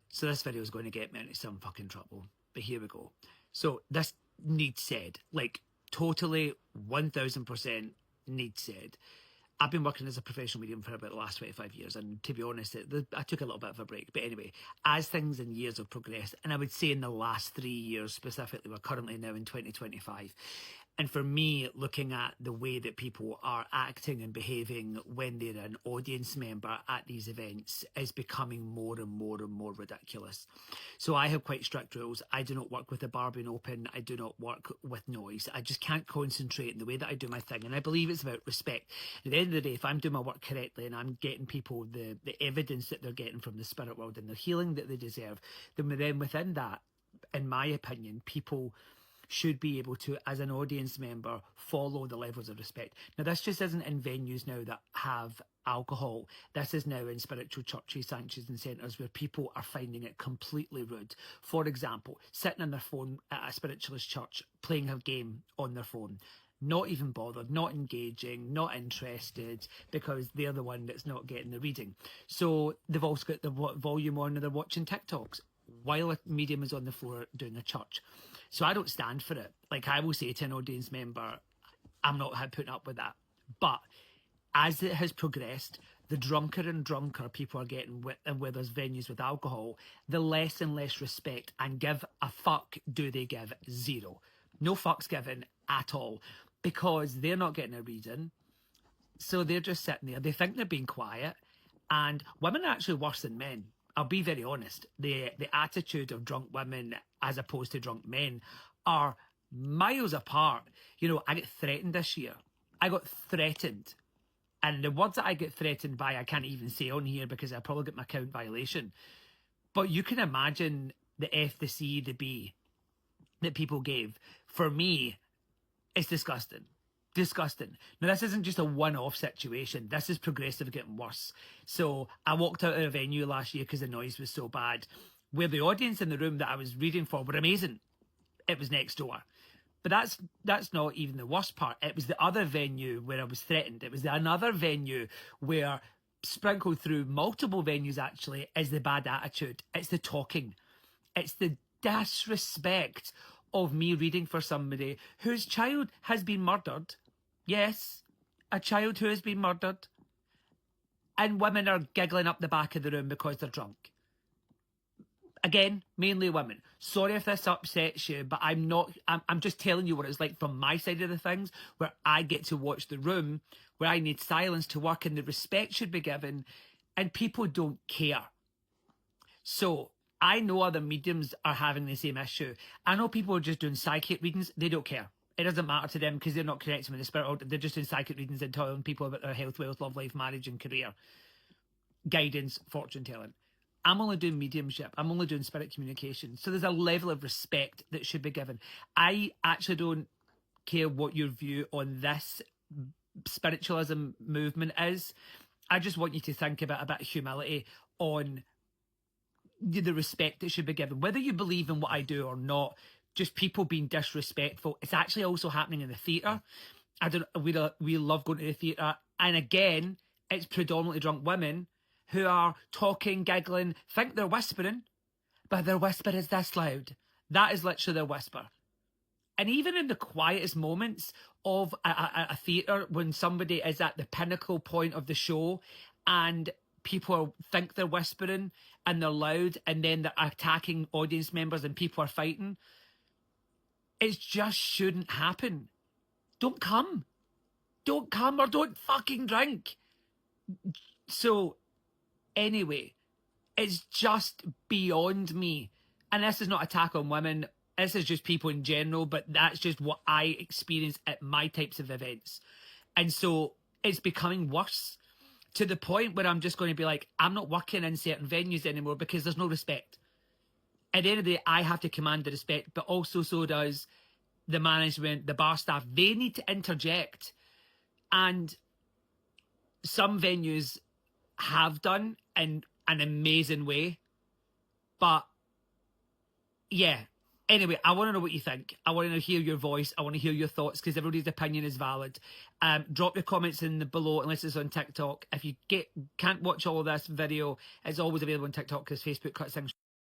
So this video is going to get me into some fucking trouble. But here we go. So this needs said. Like, totally 1000% needs said. I've been working as a professional medium for about the last 25 years, and to be honest, I took a little bit of a break. But anyway, as things in years have progressed, and I would say in the last 3 years specifically, we're currently now in 2025, and for me, looking at the way that people are acting and behaving when they're an audience member at these events is becoming more and more and more ridiculous. So I have quite strict rules. I do not work with the bar being open. I do not work with noise. I just can't concentrate in the way that I do my thing. And I believe it's about respect. At the end of the day, if I'm doing my work correctly and I'm getting people the evidence that they're getting from the spirit world and the healing that they deserve, then within that, in my opinion, people should be able to, as an audience member, follow the levels of respect. Now, this just isn't in venues now that have alcohol. This is now in spiritual churches, sanctuaries and centres where people are finding it completely rude. For example, sitting on their phone at a spiritualist church, playing a game on their phone. Not even bothered, not engaging, not interested, because they're the one that's not getting the reading. So they've also got the volume on and they're watching TikToks while a medium is on the floor doing a church. So I don't stand for it. Like, I will say to an audience member, I'm not putting up with that. But as it has progressed, the drunker and drunker people are getting where there's venues with alcohol, the less and less respect and give a fuck do they give. Zero. No fucks given at all, because they're not getting a reading. So they're just sitting there. They think they're being quiet. And women are actually worse than men. I'll be very honest. The attitude of drunk women as opposed to drunk men are miles apart. You know, I get threatened this year. I got threatened. And the words that I get threatened by, I can't even say on here because I'll probably get my count violation. But you can imagine the F, the C, the B that people gave. For me, it's disgusting. Disgusting. Now, this isn't just a one-off situation. This is progressive getting worse. So I walked out of a venue last year because the noise was so bad, where the audience in the room that I was reading for were amazing. It was next door. But that's not even the worst part. It was the other venue where I was threatened. It was another venue where, sprinkled through multiple venues actually, is the bad attitude. It's the talking. It's the disrespect of me reading for somebody whose child has been murdered. Yes, a child who has been murdered. And women are giggling up the back of the room because they're drunk. Again, mainly women. Sorry if this upsets you, but I'm just telling you what it's like from my side of the things, where I get to watch the room, where I need silence to work and the respect should be given, and people don't care. So I know other mediums are having the same issue. I know people are just doing psychic readings. They don't care. It doesn't matter to them because they're not connecting with the spirit world. They're just doing psychic readings and telling people about their health, wealth, love life, marriage and career. Guidance, fortune telling. I'm only doing mediumship. I'm only doing spirit communication. So there's a level of respect that should be given. I actually don't care what your view on this spiritualism movement is. I just want you to think about a bit of humility on the respect that should be given. Whether you believe in what I do or not, just people being disrespectful. It's actually also happening in the theatre. We love going to the theatre. And again, it's predominantly drunk women who are talking, giggling, think they're whispering, but their whisper is this loud. That is literally their whisper. And even in the quietest moments of a theatre, when somebody is at the pinnacle point of the show and people think they're whispering and they're loud and then they're attacking audience members and people are fighting, it just shouldn't happen. Don't come. Don't come or don't fucking drink. So anyway, it's just beyond me. And this is not attack on women. This is just people in general, but that's just what I experience at my types of events. And so it's becoming worse to the point where I'm just going to be like, I'm not working in certain venues anymore because there's no respect. At the end of the day, I have to command the respect, but also so does the management, the bar staff. They need to interject. And some venues have done in an amazing way. But yeah, anyway, I want to know what you think. I want to hear your voice. I want to hear your thoughts because everybody's opinion is valid. Drop your comments in the below unless it's on TikTok. If you can't watch all of this video, it's always available on TikTok because Facebook cuts things